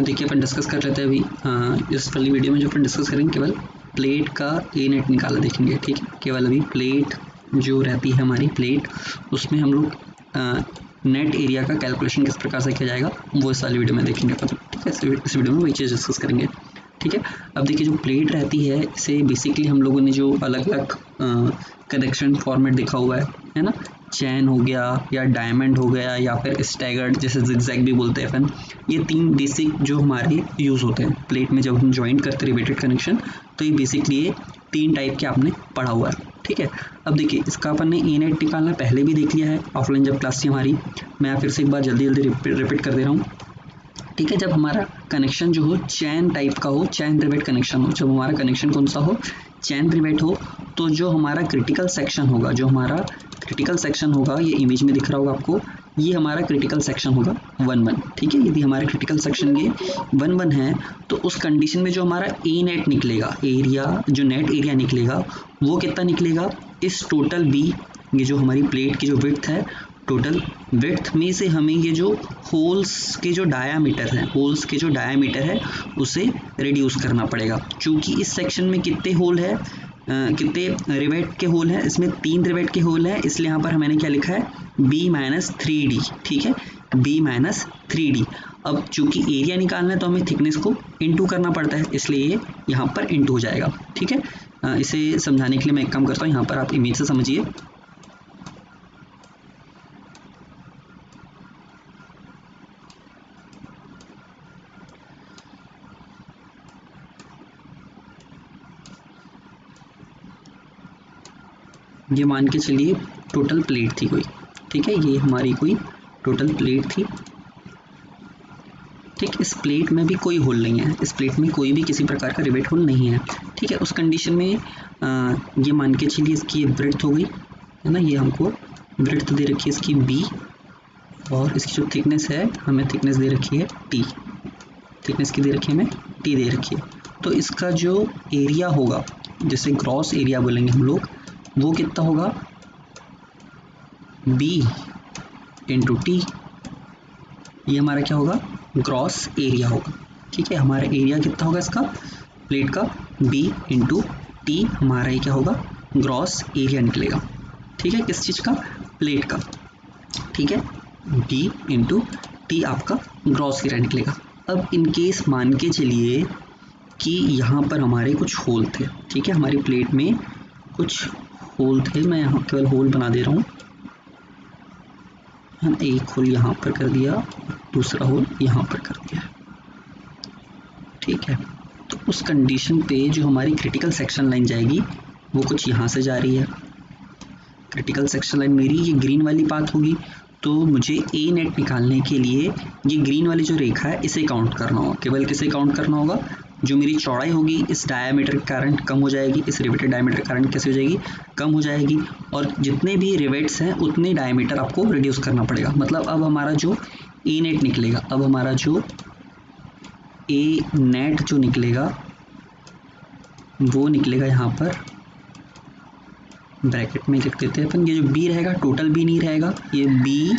देखिए अपन डिस्कस कर रहे थे अभी इस वाली वीडियो में जो अपन डिस्कस करेंगे केवल प्लेट का ए नेट निकाला देखेंगे, ठीक है। केवल अभी प्लेट जो रहती है हमारी प्लेट, उसमें हम लोग नेट एरिया का कैलकुलेशन किस प्रकार से किया जाएगा वो इस वाली वीडियो में देखेंगे अपन, ठीक है। इस वीडियो में वही चीज़ डिस्कस करेंगे, ठीक है। अब देखिए जो प्लेट रहती है इसे बेसिकली हम लोगों ने जो अलग अलग कनेक्शन फॉर्मेट दिखा हुआ है ना, चैन हो गया या डायमंड हो गया या फिर स्टैगर्ड, जैसे जिगजैग भी बोलते हैं अपन। ये तीन बेसिक जो हमारे यूज़ होते हैं प्लेट में जब हम ज्वाइंट करते हैं रिवेटेड कनेक्शन, तो ये बेसिकली ये तीन टाइप के आपने पढ़ा हुआ है, ठीक है। अब देखिए इसका अपन ने ए नेट निकालना पहले भी देख लिया है ऑफलाइन जब क्लास थी हमारी। मैं फिर से एक बार जल्दी जल्दी रिपीट कर दे रहा हूँ, ठीक है। जब हमारा कनेक्शन जो हो चैन टाइप का हो, चैन रिवेट कनेक्शन हो, जब हमारा कनेक्शन कौन सा हो, चैन रिवेट हो, तो जो हमारा क्रिटिकल सेक्शन होगा, जो हमारा क्रिटिकल सेक्शन होगा, ये इमेज में दिख रहा होगा आपको, ये हमारा क्रिटिकल सेक्शन होगा 1-1, ठीक है। यदि हमारे क्रिटिकल सेक्शन ये 1-1 है तो उस कंडीशन में जो हमारा ए नेट निकलेगा, एरिया जो नेट एरिया निकलेगा वो कितना निकलेगा, इस टोटल बी, ये जो हमारी प्लेट की जो विड्थ है, टोटल विड्थ में से हमें ये जो होल्स के जो डायामीटर है, होल्स के जो डायामीटर है उसे रिड्यूस करना पड़ेगा। क्योंकि इस सेक्शन में कितने होल है, कितने रिवेट के होल हैं, इसमें 3 रिवेट के होल हैं, इसलिए यहाँ पर मैंने क्या लिखा है B-3D, ठीक है, B-3D। अब चूंकि एरिया निकालना है तो हमें थिकनेस को इंटू करना पड़ता है, इसलिए ये यहाँ पर इंटू हो जाएगा, ठीक है। इसे समझाने के लिए मैं एक काम करता हूँ, यहाँ पर आप इमेज से समझिए। ये मान के चलिए टोटल प्लेट थी कोई, ठीक है, ये हमारी कोई टोटल प्लेट थी, ठीक। इस प्लेट में भी कोई होल नहीं है, इस प्लेट में कोई भी किसी प्रकार का रिवेट होल नहीं है, ठीक है। उस कंडीशन में ये मान के चलिए इसकी ब्रेड्थ हो गई है ना, ये हमको ब्रेड्थ दे रखी है इसकी B, और इसकी जो थिकनेस है हमें थिकनेस दे रखी है T, थिकनेस की दे रखी है हमें T दे रखी है। तो इसका जो एरिया होगा, जिसे ग्रॉस एरिया बोलेंगे हम लोग, वो कितना होगा B इंटू T, ये हमारा क्या होगा ग्रॉस एरिया होगा, ठीक है। हमारा एरिया कितना होगा इसका प्लेट का B इंटू T, हमारा ये क्या होगा ग्रॉस एरिया निकलेगा, ठीक है, किस चीज़ का, प्लेट का, ठीक है। B इंटू T आपका ग्रॉस एरिया निकलेगा। अब इन केस मान के चलिए कि यहाँ पर हमारे कुछ होल थे, ठीक है, हमारी प्लेट में कुछ होल थे, मैं यहाँ केवल होल बना दे रहा हूँ, एक होल यहाँ पर कर दिया, दूसरा होल यहाँ पर कर दिया, ठीक है। तो उस कंडीशन पे जो हमारी क्रिटिकल सेक्शन लाइन जाएगी वो कुछ यहाँ से जा रही है, क्रिटिकल सेक्शन लाइन मेरी ये ग्रीन वाली पाथ होगी, तो मुझे ए नेट निकालने के लिए ये ग्रीन वाली जो रेखा है इसे काउंट करना होगा। केवल किसे काउंट करना होगा, जो मेरी चौड़ाई होगी इस डायामीटर के कारण कम हो जाएगी, इस रिवेटेड डायामीटर के कारण कैसे हो जाएगी, कम हो जाएगी, और जितने भी रिवेट्स हैं उतने डायामीटर आपको रिड्यूस करना पड़ेगा। मतलब अब हमारा जो ए नेट निकलेगा, अब हमारा जो ए नेट जो निकलेगा वो निकलेगा यहाँ पर ब्रैकेट में लिख देते हैं अपन, ये जो बी रहेगा टोटल बी नहीं रहेगा, ये बी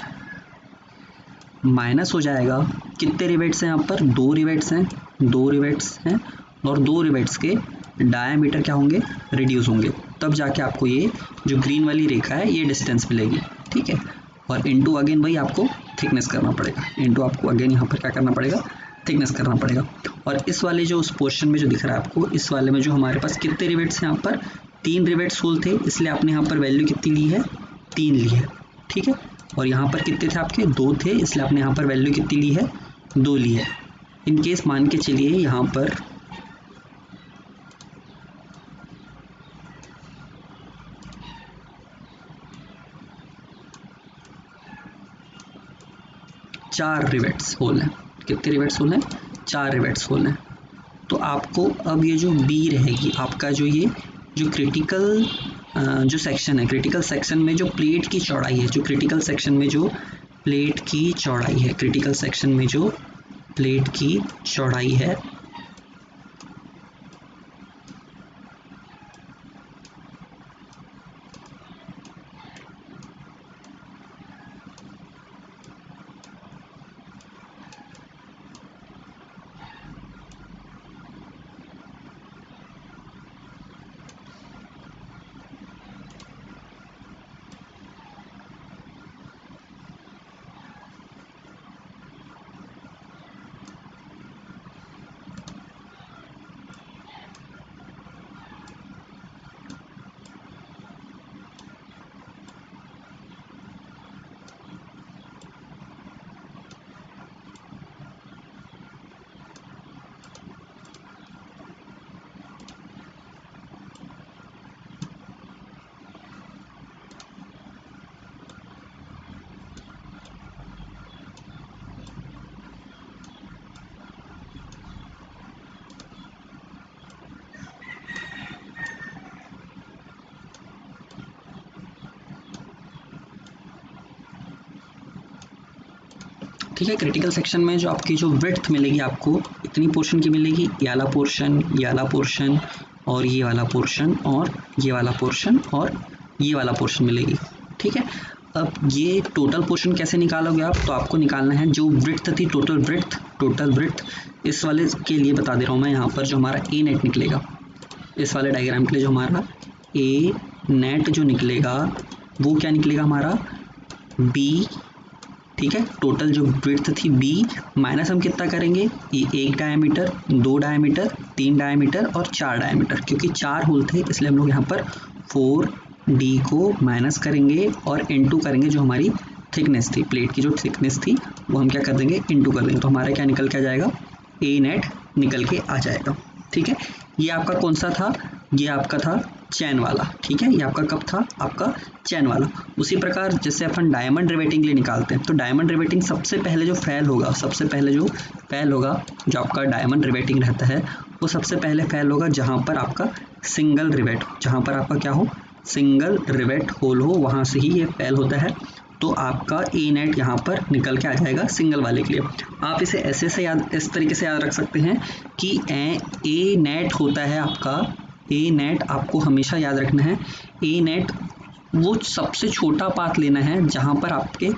माइनस हो जाएगा, कितने रिवेट्स हैं यहाँ पर, 2 रिवेट्स हैं, 2 रिवेट्स हैं, और 2 रिवेट्स के डायामीटर क्या होंगे रिड्यूस होंगे, तब जाके आपको ये जो ग्रीन वाली रेखा है ये डिस्टेंस मिलेगी, ठीक है। और इनटू अगेन भाई आपको थिकनेस करना पड़ेगा, इनटू आपको अगेन यहाँ पर क्या करना पड़ेगा, थिकनेस करना पड़ेगा। और इस वाले जो उस पोर्शन में जो दिख रहा है आपको, इस वाले में जो हमारे पास कितने रिवेट्स हैं यहाँ पर, 3 रिवेट्स होल थे, इसलिए आपने यहाँ पर वैल्यू कितनी ली है, 3 ली है, ठीक है। और यहाँ पर कितने थे आपके, 2 थे, इसलिए आपने यहाँ पर वैल्यू कितनी ली है, 2 ली है। इन केस मान के चलिए यहाँ पर चार रिवेट्स होल हैं, कितने रिवेट्स होल हैं, 4 रिवेट्स होल हैं। तो आपको अब ये जो B रहेगी आपका, जो ये जो क्रिटिकल जो सेक्शन है, क्रिटिकल सेक्शन में जो प्लेट की चौड़ाई है, जो क्रिटिकल सेक्शन में जो प्लेट की चौड़ाई है, क्रिटिकल सेक्शन में जो प्लेट की चौड़ाई है, ठीक है। क्रिटिकल सेक्शन में जो आपकी जो विड्थ मिलेगी आपको इतनी पोर्शन की मिलेगी, ये वाला पोर्शन, ये वाला पोर्शन और ये वाला पोर्शन और ये वाला पोर्शन और ये वाला पोर्शन मिलेगी, ठीक है। अब ये टोटल पोर्शन कैसे निकालोगे आप, तो आपको निकालना है जो विड्थ थी, टोटल विड्थ इस वाले के लिए बता दे रहा हूँ मैं यहाँ पर, जो हमारा ए नेट निकलेगा इस वाले डायग्राम के लिए, जो हमारा ए नेट जो निकलेगा वो क्या निकलेगा हमारा बी, ठीक है। टोटल जो विड्थ थी बी माइनस हम कितना करेंगे, ये 1 डायमीटर, 2 डायमीटर, 3 डायमीटर और 4 डायमीटर, क्योंकि 4 होल थे इसलिए हम लोग यहाँ पर 4D को माइनस करेंगे और इनटू करेंगे जो हमारी थिकनेस थी, प्लेट की जो थिकनेस थी वो हम क्या कर देंगे, इनटू कर देंगे। तो हमारा क्या निकल के आ जाएगा, ए नेट निकल के आ जाएगा, ठीक है। ये आपका कौन सा था, ये आपका था चैन वाला, ठीक है। ये आपका कब था, आपका चैन वाला। उसी प्रकार जैसे अपन डायमंड रिवेटिंग के लिए निकालते हैं, तो डायमंड रिवेटिंग सबसे पहले जो फेल होगा, जो आपका डायमंड रिवेटिंग रहता है वो सबसे पहले फेल होगा जहाँ पर आपका सिंगल रिवेट हो, जहाँ पर आपका क्या हो, सिंगल रिवेट होल हो, वहाँ से ही ये फेल होता है। तो आपका ए नेट यहाँ पर निकल के आ जाएगा सिंगल वाले के लिए। आप इसे ऐसे याद, इस तरीके से याद रख सकते हैं कि ए नेट होता है आपका, ए नेट आपको हमेशा याद रखना है, ए नेट वो सबसे छोटा पाथ लेना है जहाँ पर आपके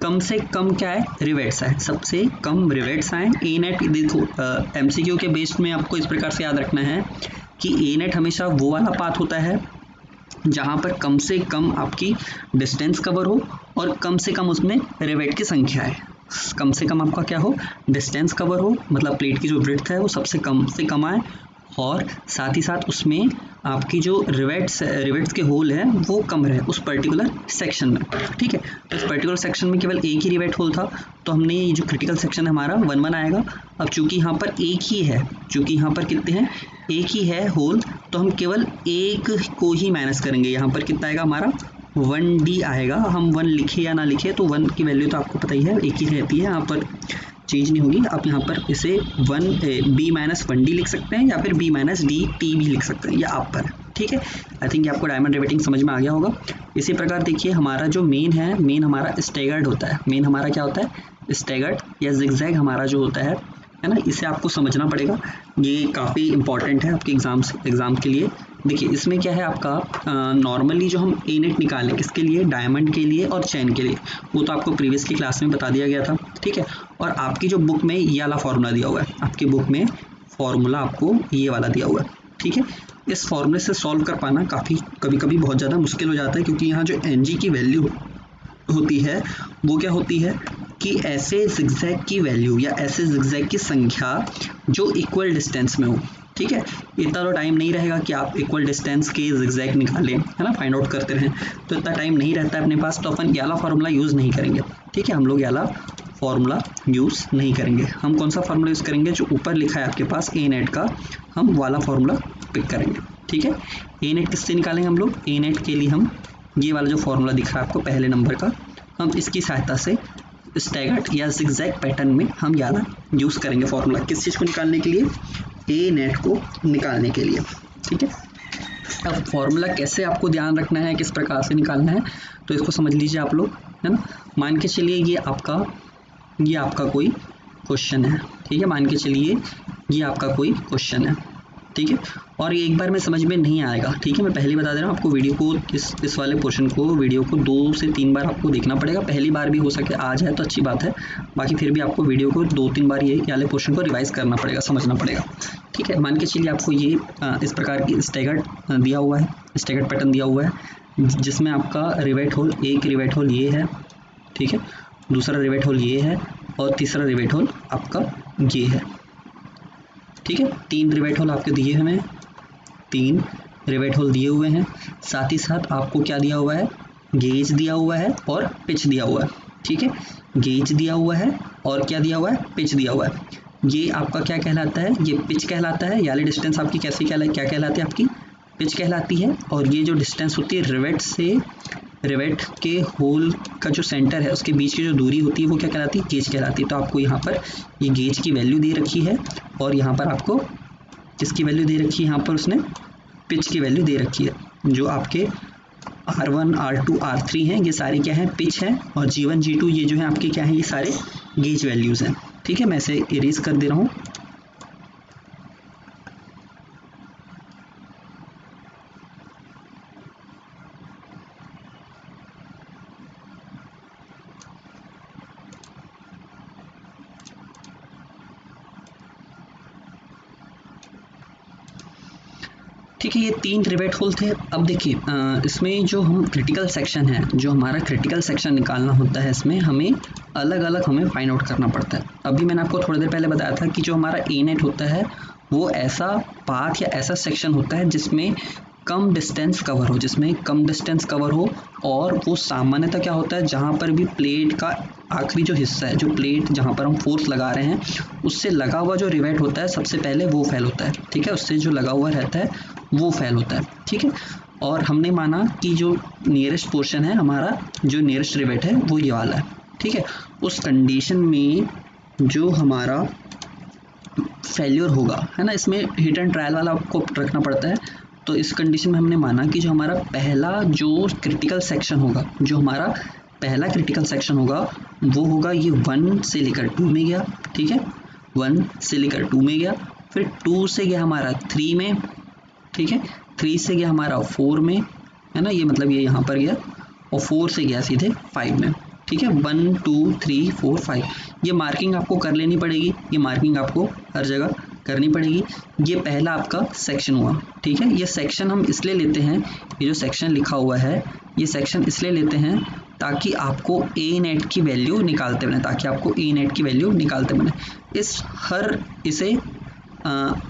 कम से कम क्या है, रिवेट्स आए, सबसे कम रिवेट्स आए। ए नेट देखो एमसीक्यू के बेस्ड में आपको इस प्रकार से याद रखना है कि ए नेट हमेशा वो वाला पाथ होता है जहाँ पर कम से कम आपकी डिस्टेंस कवर हो और कम से कम उसमें रिवेट की संख्या है। कम से कम आपका क्या हो, डिस्टेंस कवर हो, मतलब प्लेट की जो विड्थ है वो सबसे कम से कम आए, और साथ ही साथ उसमें आपकी जो रिवेट्स के होल है वो कम रहे उस पर्टिकुलर सेक्शन में, ठीक है। तो इस पर्टिकुलर सेक्शन में केवल एक ही रिवेट होल था, तो हमने ये जो क्रिटिकल सेक्शन है हमारा 1 1 आएगा। अब चूंकि यहाँ पर एक ही है, चूंकि यहाँ पर कितने हैं, एक ही है होल, तो हम केवल एक को ही माइनस करेंगे। यहाँ पर कितना आएगा हमारा 1D आएगा। हम 1 लिखे या ना लिखे तो 1 की वैल्यू तो आपको पता ही है, एक ही रहती है, यहाँ पर चेंज नहीं होगी। आप यहाँ पर इसे B-1D लिख सकते हैं या फिर B-DT भी लिख सकते हैं, या आप पर, ठीक है। आई थिंक आपको डायमंड रिवेटिंग समझ में आ गया होगा। इसी प्रकार देखिए हमारा जो मेन है, मेन हमारा स्टैगर्ड होता है, मेन हमारा क्या होता है, स्टैगर्ड या जिगजैग हमारा जो होता है ना, इसे आपको समझना पड़ेगा, ये काफ़ी इंपॉर्टेंट है आपके एग्ज़ाम के लिए। देखिए इसमें क्या है आपका, नॉर्मली जो हम ए नेट निकालें किसके लिए, डायमंड के लिए और चैन के लिए, वो तो आपको प्रीवियस की क्लास में बता दिया गया था, ठीक है। और आपकी जो बुक में ये वाला फार्मूला दिया हुआ है, आपकी बुक में फार्मूला आपको ये वाला दिया हुआ है, ठीक है। इस फार्मूले से सॉल्व कर पाना कभी कभी बहुत ज़्यादा मुश्किल हो जाता है, क्योंकि यहाँ जो NG की वैल्यू होती है वो क्या होती है कि ऐसे जिगजैग की वैल्यू या ऐसे जिगजैग की संख्या जो इक्वल डिस्टेंस में हो, ठीक है। इतना तो टाइम नहीं रहेगा कि आप इक्वल डिस्टेंस के जिगजैग निकालें, है ना, फाइंड आउट करते रहें, तो इतना टाइम नहीं रहता है अपने पास, तो अपन ये वाला फार्मूला यूज़ नहीं करेंगे, ठीक है। हम लोग ये वाला फार्मूला यूज़ नहीं करेंगे। हम कौन सा फार्मूला यूज़ करेंगे, जो ऊपर लिखा है आपके पास ए नेट का, हम वाला फार्मूला पिक करेंगे, ठीक है। ए नेट किससे निकालेंगे हम लोग, ए नेट के लिए हम ये वाला जो फार्मूला दिख रहा है आपको पहले नंबर का, हम इसकी सहायता से स्टैगर्ड या जिगजैग पैटर्न में हम ज़्यादा यूज़ करेंगे फार्मूला, किस चीज़ को निकालने के लिए, ए नेट को निकालने के लिए, ठीक है। अब फार्मूला कैसे आपको ध्यान रखना है, किस प्रकार से निकालना है, तो इसको समझ लीजिए आप लोग, है ना। मान के चलिए ये आपका कोई क्वेश्चन है, ठीक है, मान के चलिए ये आपका कोई क्वेश्चन है, ठीक है। और ये एक बार में समझ में नहीं आएगा, ठीक है, मैं पहले बता दे रहा हूँ आपको, वीडियो को इस वाले पोर्शन को, वीडियो को 2 से 3 बार आपको देखना पड़ेगा। पहली बार भी हो सके आ जाए तो अच्छी बात है, बाकी फिर भी आपको वीडियो को 2-3 बार ये वाले पोर्शन को रिवाइज करना पड़ेगा, समझना पड़ेगा, ठीक है। मान के चलिए आपको ये इस प्रकार की स्टैगर्ड दिया हुआ है, स्टैगर्ड पैटर्न दिया हुआ है, जिसमें आपका रिवेट होल, एक रिवेट होल ये है, ठीक है, दूसरा रिवेट होल ये है और तीसरा रिवेट होल आपका ये है, ठीक है। 3 रिवेट होल आपके दिए हुए हैं, 3 रिवेट होल दिए हुए हैं, साथ ही साथ आपको क्या दिया हुआ है, गेज दिया हुआ है और पिच दिया हुआ है, ठीक है। गेज दिया हुआ है और क्या दिया हुआ है, पिच दिया हुआ है। ये आपका क्या कहलाता है, ये पिच कहलाता है, यानी डिस्टेंस आपकी क्या कहलाती है, आपकी पिच कहलाती है। और ये जो डिस्टेंस होती है रिवेट के होल का जो सेंटर है उसके बीच की जो दूरी होती है वो क्या कहलाती है, गेज कहलाती है। तो आपको यहाँ पर ये गेज की वैल्यू दे रखी है और यहाँ पर आपको किसकी वैल्यू दे रखी है, यहाँ पर उसने पिच की वैल्यू दे रखी है। जो आपके R1 R2 R3 हैं ये सारे क्या हैं, पिच हैं, और G1 G2 ये जो है आपके क्या हैं, ये सारे गेज वैल्यूज़ हैं। ठीक है, मैं इसे इरेज कर दे रहा हूँ। ठीक है, ये 3 रिवेट होल थे। अब देखिए इसमें जो हम क्रिटिकल सेक्शन है, जो हमारा क्रिटिकल सेक्शन निकालना होता है, इसमें हमें अलग अलग हमें फाइंड आउट करना पड़ता है। अभी मैंने आपको थोड़ी देर पहले बताया था कि जो हमारा ए नेट होता है वो ऐसा पाथ या ऐसा सेक्शन होता है जिसमें कम डिस्टेंस कवर हो, जिसमें कम डिस्टेंस कवर हो, और वो सामान्यतः क्या होता है, जहाँ पर भी प्लेट का आखिरी जो हिस्सा है, जो प्लेट जहाँ पर हम फोर्स लगा रहे हैं उससे लगा हुआ जो रिवेट होता है सबसे पहले वो फेल होता है। ठीक है, उससे जो लगा हुआ रहता है वो फेल होता है। ठीक है, और हमने माना कि जो नियरेस्ट पोर्शन है हमारा, जो नियरेस्ट रिवेट है वो ये वाला है। ठीक है, उस कंडीशन में जो हमारा फेल्योर होगा, है ना, इसमें हिट एंड ट्रायल वाला आपको रखना पड़ता है। तो इस कंडीशन में हमने माना कि जो हमारा पहला जो क्रिटिकल सेक्शन होगा, जो हमारा पहला क्रिटिकल सेक्शन होगा वो होगा ये 1 से लेकर 2 में गया। ठीक है, 1 से लेकर 2 में गया, फिर 2 से गया हमारा 3 में। ठीक है, 3 से गया हमारा 4 में, है ना, ये मतलब ये यहाँ पर गया, और 4 से गया सीधे 5 में। ठीक है, 1 2 3 4 5, ये मार्किंग आपको कर लेनी पड़ेगी, ये मार्किंग आपको हर जगह करनी पड़ेगी। ये पहला आपका सेक्शन हुआ। ठीक है, ये सेक्शन हम इसलिए लेते हैं, ये जो सेक्शन लिखा हुआ है ये सेक्शन इसलिए लेते हैं ताकि आपको ए नेट की वैल्यू निकालते बने, ताकि आपको ए नेट की वैल्यू निकालते बने।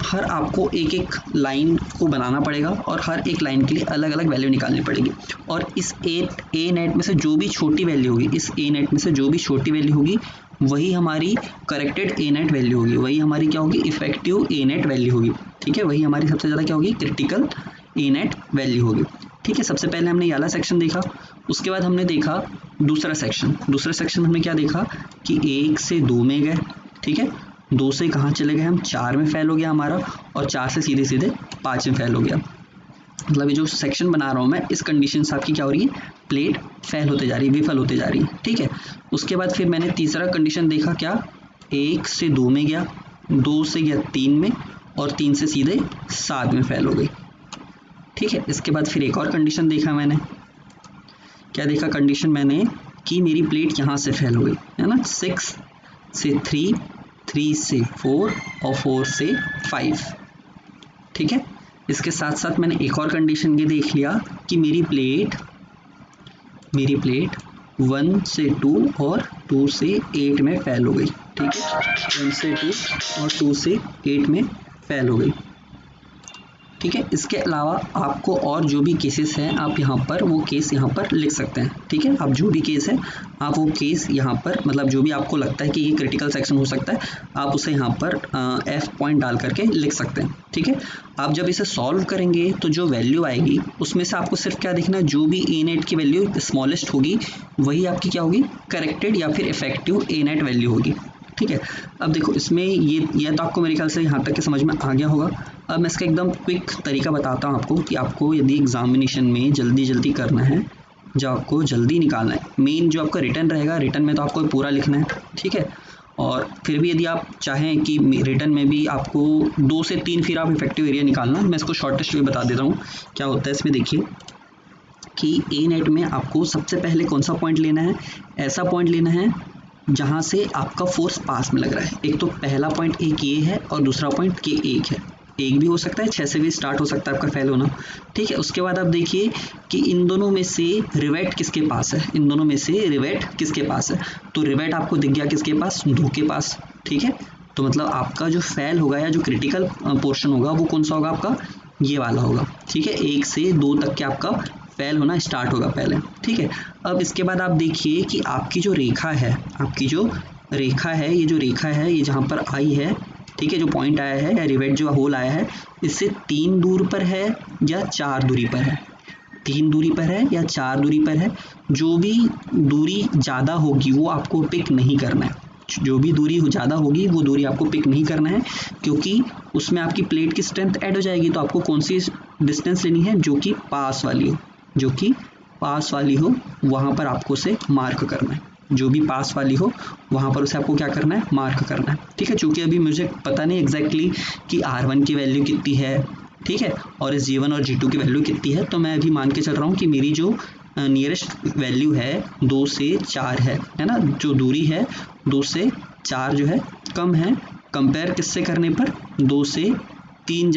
हर आपको एक एक लाइन को बनाना पड़ेगा और हर एक लाइन के लिए अलग अलग वैल्यू निकालनी पड़ेगी। और इस ए नेट में से जो भी छोटी वैल्यू होगी, इस ए नेट में से जो भी छोटी वैल्यू होगी वही हमारी करेक्टेड ए नेट वैल्यू होगी, वही हमारी क्या होगी, इफेक्टिव ए नेट वैल्यू होगी। ठीक है, वही हमारी सबसे ज़्यादा क्या होगी, क्रिटिकल ए नेट वैल्यू होगी। ठीक है, सबसे पहले हमने ये वाला सेक्शन देखा, उसके बाद हमने देखा दूसरा सेक्शन। दूसरा सेक्शन हमने क्या देखा कि 1 से 2 में गए। ठीक है, 2 से कहाँ चले गए हम, 4 में फेल हो गया हमारा, और 4 से सीधे सीधे 5 में फेल हो गया। मतलब ये जो सेक्शन बना रहा हूँ मैं, इस कंडीशन से आपकी क्या हो रही है, प्लेट फेल होते जा रही है, विफल होते जा रही है। ठीक है, उसके बाद फिर मैंने तीसरा कंडीशन देखा, क्या, 1 से 2 में गया, 2 से गया 3 में, और 3 से सीधे 7 में फेल हो गई। ठीक है, इसके बाद फिर एक और कंडीशन देखा मैंने, क्या देखा कंडीशन मैंने, कि मेरी प्लेट यहाँ से फेल हो गई, है ना, 6 से 3, 3 से 4, और 4 से 5। ठीक है, इसके साथ साथ मैंने एक और कंडीशन ये देख लिया कि मेरी प्लेट 1 से 2 और 2 से 8 में फेल हो गई। ठीक है, 1 से 2 और 2 से 8 में फेल हो गई। ठीक है, इसके अलावा आपको और जो भी केसेस हैं आप यहाँ पर वो केस यहाँ पर लिख सकते हैं। ठीक है, आप जो भी केस है आप वो केस यहाँ पर, मतलब जो भी आपको लगता है कि ये क्रिटिकल सेक्शन हो सकता है, आप उसे यहाँ पर F पॉइंट डाल करके लिख सकते हैं। ठीक है, आप जब इसे सॉल्व करेंगे तो जो वैल्यू आएगी उसमें से आपको सिर्फ क्या देखना है, जो भी ए नेट की वैल्यू स्मॉलेस्ट होगी वही आपकी क्या होगी, करेक्टेड या फिर इफेक्टिव ए नेट वैल्यू होगी। ठीक है, अब देखो इसमें ये तो आपको मेरे ख्याल से यहाँ तक के समझ में आ गया होगा। अब मैं इसका एकदम क्विक तरीका बताता हूँ आपको कि आपको यदि एग्जामिनेशन में जल्दी करना है, जो आपको जल्दी निकालना है, मेन जो आपका रिटर्न रहेगा, रिटर्न में तो आपको पूरा लिखना है। ठीक है, और फिर भी यदि आप चाहें कि रिटर्न में भी आपको 2 से 3 फिर आप इफेक्टिव एरिया निकालना, मैं इसको शॉर्टेस्ट वे बता देता हूँ क्या होता है इसमें। देखिए कि ए नेट में आपको सबसे पहले कौन सा पॉइंट लेना है, ऐसा पॉइंट लेना है जहाँ से आपका फोर्स पास में लग रहा है। एक तो पहला पॉइंट एक ये है और दूसरा पॉइंट के एक है, एक भी हो सकता है, 6 से भी स्टार्ट हो सकता है आपका फेल होना। ठीक है, उसके बाद आप देखिए कि इन दोनों में से रिवेट किसके पास है, इन दोनों में से रिवेट किसके पास है, तो रिवेट आपको दिख गया किसके पास, 2 के पास। ठीक है, तो मतलब आपका जो फेल होगा या जो क्रिटिकल पोर्शन होगा वो कौन सा होगा, आपका ये वाला होगा। ठीक है, 1 से 2 तक के आपका फेल होना स्टार्ट होगा पहले। ठीक है, अब इसके बाद आप देखिए कि आपकी जो रेखा है, ये जो रेखा है ये जहाँ पर आई है, ठीक है, जो पॉइंट आया है या रिवेट जो होल आया है, इससे 3 दूर पर है या 4 दूरी पर है, 3 दूरी पर है या 4 दूरी पर है। जो भी दूरी ज़्यादा होगी वो आपको पिक नहीं करना है, जो भी दूरी ज़्यादा होगी वो दूरी आपको पिक नहीं करना है, क्योंकि उसमें आपकी प्लेट की स्ट्रेंथ ऐड हो जाएगी। तो आपको कौन सी डिस्टेंस लेनी है, जो कि पास वाली हो, वहाँ पर आपको उसे मार्क करना है। जो भी पास वाली हो वहाँ पर उसे आपको क्या करना है, मार्क करना है। ठीक है, चूँकि अभी मुझे पता नहीं एग्जैक्टली कि R1 की वैल्यू कितनी है, ठीक है, और इस G1 और G2 की वैल्यू कितनी है, तो मैं अभी मान के चल रहा हूँ कि मेरी जो नियरेस्ट वैल्यू है 2 से 4 है ना, जो दूरी है 2 से 4 जो है कम है, कंपेयर किससे करने पर 2 से 3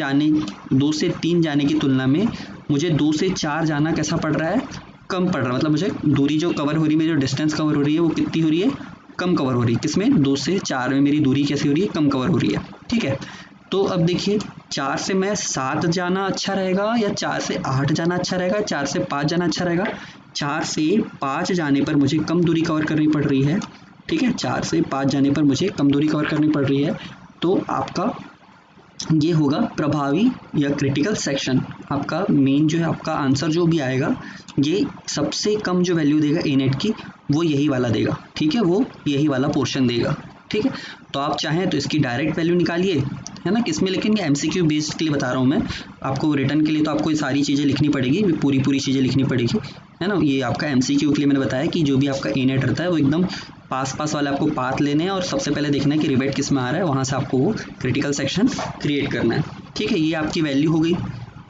जाने की तुलना में मुझे 2 से 4 जाना कैसा पड़ रहा है, कम पड़ रहा है। मतलब मुझे दूरी जो कवर हो रही है, मेरी जो डिस्टेंस कवर हो रही है वो कितनी हो रही है, कम कवर हो रही है। किसमें, 2 से 4 में मेरी दूरी कैसी हो रही है, कम कवर हो रही है। ठीक है, तो अब देखिए 4 से मैं 7 जाना अच्छा रहेगा या 4 से 8 जाना अच्छा रहेगा, 4 से 5 जाना अच्छा रहेगा। 4 से 5 जाने पर मुझे कम दूरी कवर करनी पड़ रही है। ठीक है, 4 से 5 जाने पर मुझे कम दूरी कवर करनी पड़ रही है, तो आपका ये होगा प्रभावी या क्रिटिकल सेक्शन। आपका मेन जो है, आपका आंसर जो भी आएगा, ये सबसे कम जो वैल्यू देगा ए नेट की, वो यही वाला देगा। ठीक है, वो यही वाला पोर्शन देगा। ठीक है, तो आप चाहें तो इसकी डायरेक्ट वैल्यू निकालिए, है ना, किसमें, लेकिन ये MCQ बेस्ड के लिए बता रहा हूँ मैं आपको। रिटर्न के लिए तो आपको ये सारी चीज़ें लिखनी पड़ेगी, पूरी चीज़ें लिखनी पड़ेगी, है ना। ये आपका MCQ के लिए मैंने बताया कि जो भी आपका ए नेट रहता है वो एकदम पास वाले आपको पाथ लेने हैं और सबसे पहले देखना है कि रिवेट किस में आ रहा है, वहाँ से आपको वो क्रिटिकल सेक्शन क्रिएट करना है। ठीक है, ये आपकी वैल्यू हो गई,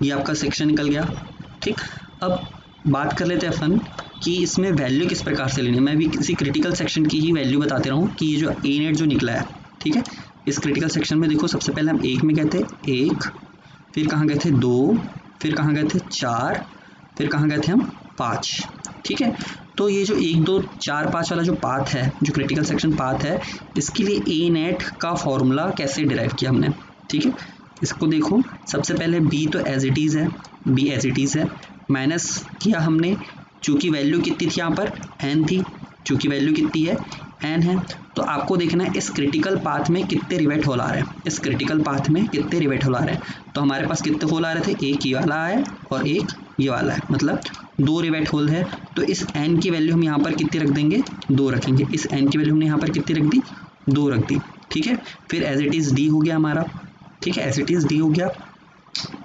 ये आपका सेक्शन निकल गया। ठीक, अब बात कर लेते हैं अपन कि इसमें वैल्यू किस प्रकार से लेनी है। मैं भी किसी क्रिटिकल सेक्शन की ही वैल्यू बताते रहूँ कि ये जो ए नेट जो निकला है, ठीक है, इस क्रिटिकल सेक्शन में देखो सबसे पहले हम 1 में गए थे, 1, फिर कहाँ गए थे 2, फिर कहाँ गए थे 4, फिर कहाँ गए थे हम 5। ठीक है, तो ये जो 1 2 4 5 वाला जो पाथ है, जो क्रिटिकल सेक्शन पाथ है, इसके लिए ए नेट का फॉर्मूला कैसे डिराइव किया हमने। ठीक है, इसको देखो, सबसे पहले बी तो एज इट इज़ है, बी एज इट इज़ है, माइनस किया हमने, चूँकि वैल्यू कितनी थी यहाँ पर, n थी, चूँकि वैल्यू कितनी है, n है, तो आपको देखना है इस क्रिटिकल पाथ में कितने रिवेट होल आ रहे हैं, इस क्रिटिकल पाथ में कितने रिवेट होल आ रहे हैं। तो हमारे पास कितने होल आ रहे थे, एक ये वाला है और एक ये वाला है, मतलब 2 रिवेट होल है। तो इस n की वैल्यू हम यहाँ पर कितनी रख देंगे, 2 रखेंगे। इस n की वैल्यू हमने यहाँ पर कितनी रख दी, 2 रख दी। ठीक है, फिर एज इट इज़ d हो गया हमारा। ठीक है, एज इट इज़ d हो गया,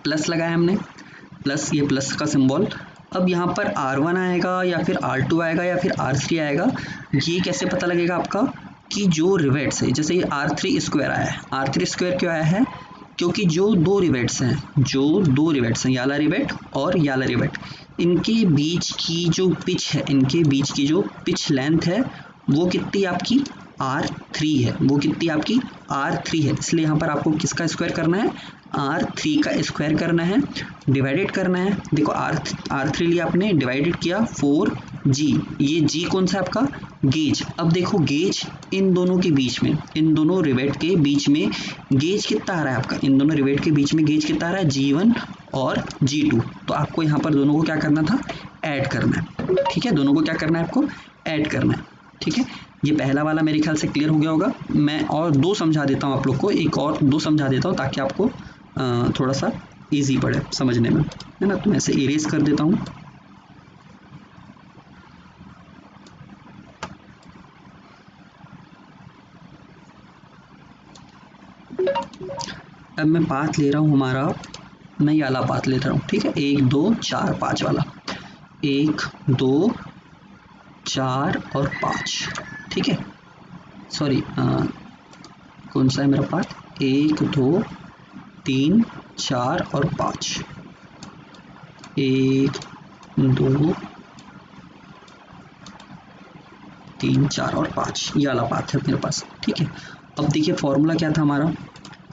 प्लस लगाया हमने, प्लस, ये प्लस का सिंबल। अब यहाँ पर R1 आएगा या फिर R2 आएगा या फिर R3 आएगा, ये कैसे पता लगेगा आपका कि जो रिवेट्स है, जैसे ये R3 स्क्वायर आया है, R3 स्क्वायर क्यों आया है, क्योंकि जो 2 रिवेट्स हैं, ये वाला रिवेट और ये वाला रिवेट, इनके बीच की जो पिच है, इनके बीच की जो पिच लेंथ है, वो कितनी आपकी R3 है, वो कितनी आपकी R3 है। इसलिए यहाँ पर आपको किसका स्क्वायर करना है, R3 का स्क्वायर करना है, डिवाइडेड करना है। देखो R3 लिया आपने, डिवाइडेड किया 4G, ये G कौन सा आपका, गेज। अब देखो गेज इन दोनों के बीच में, इन दोनों रिवेट के बीच में गेज कितना आ रहा है आपका, इन दोनों रिवेट के बीच में गेज कितना आ रहा है, G1 और G2। तो आपको यहाँ पर दोनों को क्या करना था, ऐड करना है। ठीक है, दोनों को क्या करना है, आपको ऐड करना है। ठीक है, ये पहला वाला मेरे ख्याल से क्लियर हो गया होगा। मैं और 2 समझा देता हूँ आप लोग को, एक और 2 समझा देता हूँ ताकि आपको थोड़ा सा इजी पड़े समझने में, है ना। तो मैं इसे इरेज कर देता हूँ। अब मैं पाथ ले रहा हूँ हमारा, मैं ये वाला पाथ लेता हूँ। ठीक है, 1 2 4 5 वाला, 1 2 4 और 5। ठीक है, सॉरी कौन सा है मेरा पाथ, 1 2 3 4 और 5, 1 2 3 4 और 5, ये वाला पाथ है मेरे पास। ठीक है, अब देखिए फॉर्मूला क्या था हमारा,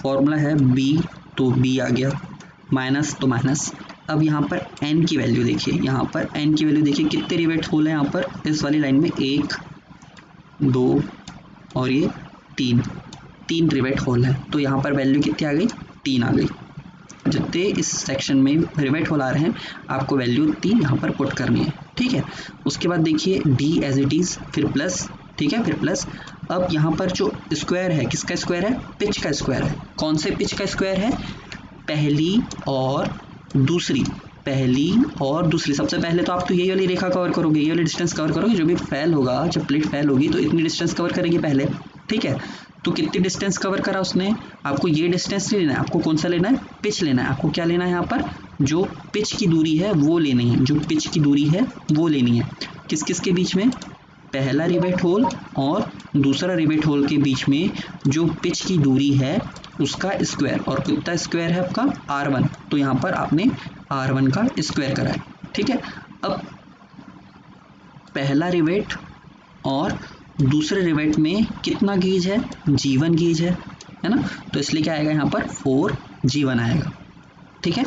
फॉर्मूला है b, तो b आ गया, माइनस तो माइनस। अब यहाँ पर n की वैल्यू देखिए, यहाँ पर n की वैल्यू देखिए, कितने रिवेट होल है यहाँ पर इस वाली लाइन में, 1 2 और ये 3 रिवेट होल है। तो यहाँ पर वैल्यू कितनी आ गई, 3 आ गई। जितने इस सेक्शन में रिवेट होल आ रहे हैं, आपको वैल्यू 3 यहाँ पर पुट करनी है। ठीक है, उसके बाद देखिए d एज इट इज़, फिर प्लस, ठीक है, फिर प्लस। अब यहाँ पर जो स्क्वायर है, किसका स्क्वायर है, पिच का स्क्वायर है। कौन से पिच का स्क्वायर है, पहली और दूसरी, पहली और दूसरी। सबसे पहले तो आप तो यही वाली रेखा कवर करोगे, ये वाली डिस्टेंस कवर करोगे, जो भी फैल होगा, जब प्लेट फैल होगी तो इतनी डिस्टेंस कवर करेगी पहले। ठीक है, तो कितनी डिस्टेंस कवर करा उसने, आपको ये डिस्टेंस नहीं लेना है, आपको कौन सा लेना है, पिच लेना है। आपको क्या लेना है, यहाँ पर जो पिच की दूरी है वो लेनी है, जो पिच की दूरी है वो लेनी है। किस किस के बीच में, पहला रिवेट होल और दूसरा रिवेट होल के बीच में जो पिच की दूरी है उसका स्क्वायर, और कितना स्क्वायर है आपका R1, तो यहाँ पर आपने R1 का स्क्वायर करा है। ठीक है, अब पहला रिवेट और दूसरे रिवेट में कितना गेज है, G1 गेज है ना, तो इसलिए क्या आएगा यहाँ पर 4G1 आएगा। ठीक है,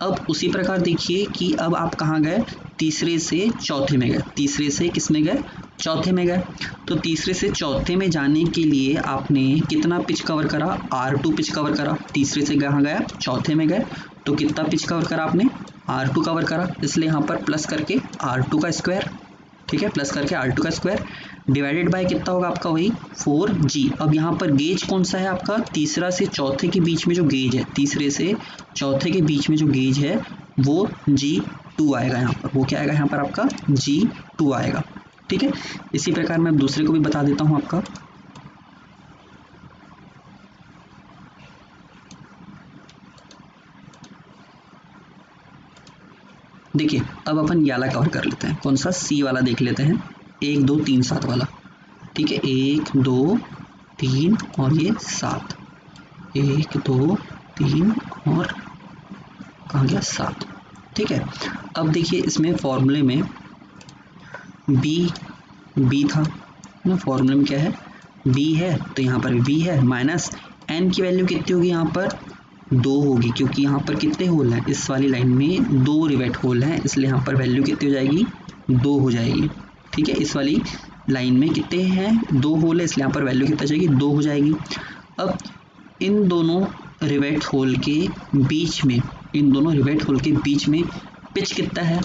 अब उसी प्रकार देखिए कि अब आप कहाँ गए, तीसरे से चौथे में गए, तीसरे से किस में गए, चौथे में गए। तो तीसरे से चौथे में जाने के लिए आपने कितना पिच कवर करा, R2 पिच कवर करा। तीसरे से कहाँ गया, चौथे में गए, तो कितना पिच कवर करा आपने, R2 कवर करा, इसलिए यहाँ पर प्लस करके R2 का स्क्वायर। ठीक है, प्लस करके R2 का स्क्वायर डिवाइडेड बाय कितना होगा आपका, वही 4G। अब यहाँ पर गेज कौन सा है आपका, तीसरा से चौथे के बीच में जो गेज है, तीसरे से चौथे के बीच में जो गेज है वो G2 आएगा यहाँ पर, वो क्या आएगा यहाँ पर आपका G2 आएगा। ठीक है, इसी प्रकार मैं दूसरे को भी बता देता हूँ आपका। देखिए अब अपन ये वाला कवर कर लेते हैं, कौन सा, C वाला देख लेते हैं, 1 2 3 7 वाला। ठीक है, 1 2 3 और ये 7, 1 2 3 और कहाँ गया 7। ठीक है, अब देखिए इसमें फॉर्मूले में बी था ना, फॉर्मूले में क्या है, बी है, तो यहाँ पर बी है, माइनस एन की वैल्यू कितनी होगी, यहाँ पर 2 होगी, क्योंकि यहाँ पर कितने होल हैं, इस वाली लाइन में 2 रिवेट होल हैं, इसलिए यहाँ पर वैल्यू कितनी हो जाएगी, 2 हो जाएगी। ठीक है, इस वाली लाइन में कितने हैं, 2 होल है, इसलिए यहाँ पर वैल्यू कितना जाएगी, 2 हो जाएगी। अब इन दोनों रिवेट होल के बीच में, इन दोनों रिवेट होल के बीच में पिच कितना है,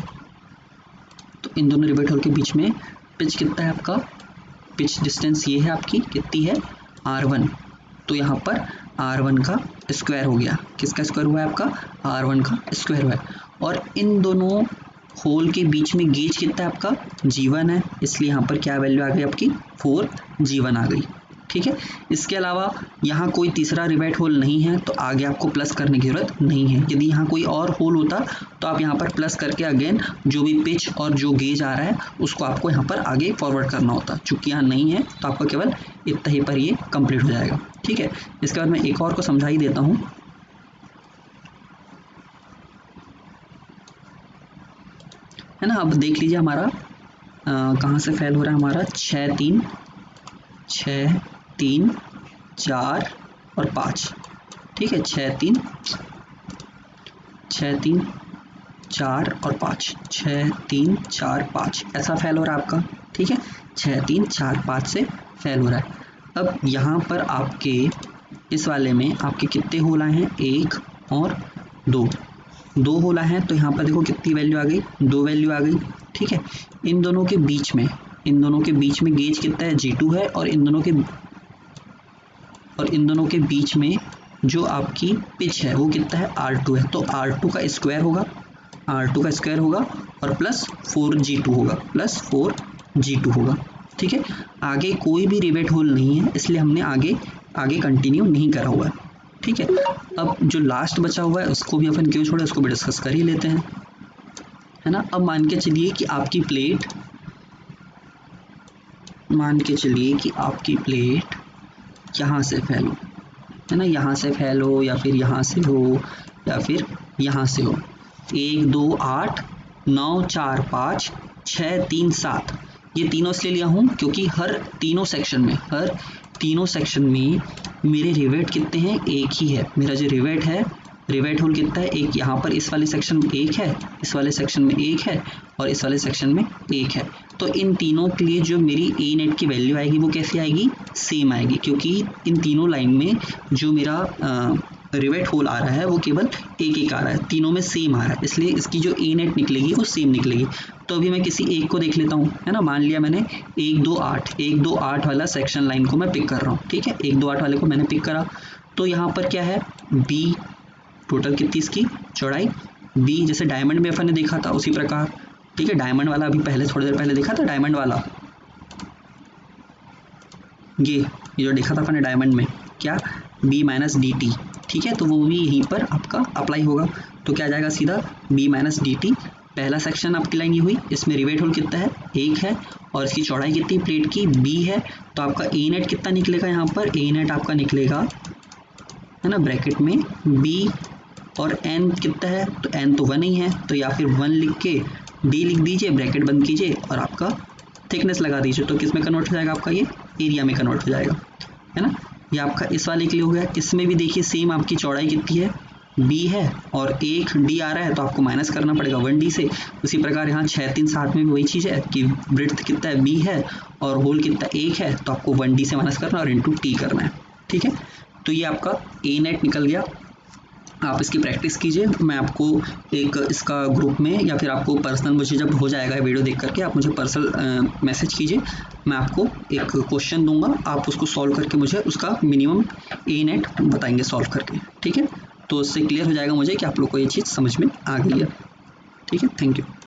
तो इन दोनों रिवेट होल के बीच में पिच कितना है आपका, पिच डिस्टेंस ये है आपकी, कितनी है R1, तो यहाँ पर R1 का स्क्वायर हो गया, किसका स्क्वायर हुआ है आपका, R1 का स्क्वायर हुआ है। और इन दोनों होल के बीच में गेज कितना है आपका, G1 है, इसलिए यहाँ पर क्या वैल्यू आ गई आपकी, 4G1 आ गई। ठीक है, इसके अलावा यहाँ कोई तीसरा रिवेट होल नहीं है, तो आगे आपको प्लस करने की जरूरत नहीं है। यदि यहाँ कोई और होल होता तो आप यहाँ पर प्लस करके अगेन जो भी पिच और जो गेज आ रहा है उसको आपको यहाँ पर आगे फॉरवर्ड करना होता। चूंकि यहाँ नहीं है तो आपको केवल इतना ही पर ये कंप्लीट हो जाएगा। ठीक है, इसके बाद मैं एक और को समझा ही देता हूँ। है ना, अब देख लीजिए हमारा कहाँ से फेल हो रहा है, हमारा 6 3 4 और 5। ठीक है, 6 3 4 और 5, 6 3 4 5 ऐसा फेल हो रहा है आपका। ठीक है, 6 3 4 5 से फेल हो रहा है। अब यहाँ पर आपके इस वाले में आपके कितने होल आए हैं, 1 और 2 होल आए हैं, तो यहाँ पर देखो कितनी वैल्यू आ गई, 2 वैल्यू आ गई। ठीक है, इन दोनों के बीच में गेज कितना है, G2 है, और इन दोनों के बीच में जो आपकी पिच है वो कितना है, R2 है, तो R2 का स्क्वायर होगा और प्लस 4G2 होगा। ठीक है, आगे कोई भी रिवेट होल नहीं है, इसलिए हमने आगे कंटिन्यू नहीं करा हुआ है। ठीक है, अब जो लास्ट बचा हुआ है उसको भी अपन क्यों छोड़े, उसको भी डिस्कस कर ही लेते हैं। है ना, अब मान के चलिए कि आपकी प्लेट यहाँ से फैल हो, है ना, यहाँ से फैल हो या फिर यहाँ से हो या फिर यहाँ से हो। 1 2 8 9 4 5 6 3 7 ये तीनों इसलिए लिया हूँ क्योंकि हर तीनों सेक्शन में मेरे रिवेट कितने हैं, एक ही है। मेरा जो रिवेट होल कितना है, एक। यहाँ पर इस वाले सेक्शन में एक है, इस वाले सेक्शन में एक है और इस वाले सेक्शन में एक है। तो इन तीनों के लिए जो मेरी ए नेट की वैल्यू आएगी वो कैसी आएगी, सेम आएगी, क्योंकि इन तीनों लाइन में जो मेरा रिवेट होल आ रहा है वो केवल एक आ रहा है, तीनों में सेम आ रहा है, इसलिए इसकी जो ए नेट निकलेगी वो सेम निकलेगी। तो अभी मैं किसी एक को देख लेता हूँ, है ना, मान लिया मैंने 1 2 8 वाला सेक्शन लाइन को मैं पिक कर रहा हूँ। ठीक है, 1 2 8 वाले को मैंने पिक करा, तो यहाँ पर क्या है, बी टोटल कितनी इसकी चौड़ाई, बी जैसे डायमंड में अपन ने देखा था उसी प्रकार। ठीक है, डायमंड वाला अभी थोड़ी देर पहले देखा था, डायमंड वाला ये जो देखा था अपन ने डायमंड में, क्या, b माइनस डी टी। ठीक है, तो वो भी यहीं पर आपका अप्लाई होगा, तो क्या आ जाएगा सीधा b माइनस डी टी पहला सेक्शन आपकी लाइन ये हुई, इसमें रिवेट होल कितना है 1 है और इसकी चौड़ाई कितनी प्लेट की b है, तो आपका ए नेट कितना निकलेगा यहाँ पर, ए नेट आपका निकलेगा है ना ब्रैकेट में b और n कितना है, तो n तो 1 ही है, तो या फिर 1 लिख के d लिख दीजिए, ब्रैकेट बंद कीजिए और आपका थिकनेस लगा दीजिए, तो किस में कन्वर्ट हो जाएगा आपका, ये एरिया में कन्वर्ट हो जाएगा, है ना। ये आपका इस वाले के लिए हो गया। इसमें भी देखिए सेम आपकी चौड़ाई कितनी है b है और 1 d आ रहा है, तो आपको माइनस करना पड़ेगा 1d से। उसी प्रकार यहाँ 6 3 7 में भी वही चीज़ है कि ब्रेड्थ कितना है b है और होल कितना 1 है, तो आपको 1d से माइनस करना और इंटू t करना है, ठीक है। तो ये आपका ए नेट निकल गया। आप इसकी प्रैक्टिस कीजिए, मैं आपको एक इसका ग्रुप में या फिर आपको पर्सनल, मुझे जब हो जाएगा वीडियो देख करके आप मुझे पर्सनल मैसेज कीजिए, मैं आपको एक क्वेश्चन दूंगा, आप उसको सॉल्व करके मुझे उसका मिनिमम ए नेट बताएंगे सॉल्व करके, ठीक है। तो उससे क्लियर हो जाएगा मुझे कि आप लोग को ये चीज़ समझ में आ गई है, ठीक है। Thank you.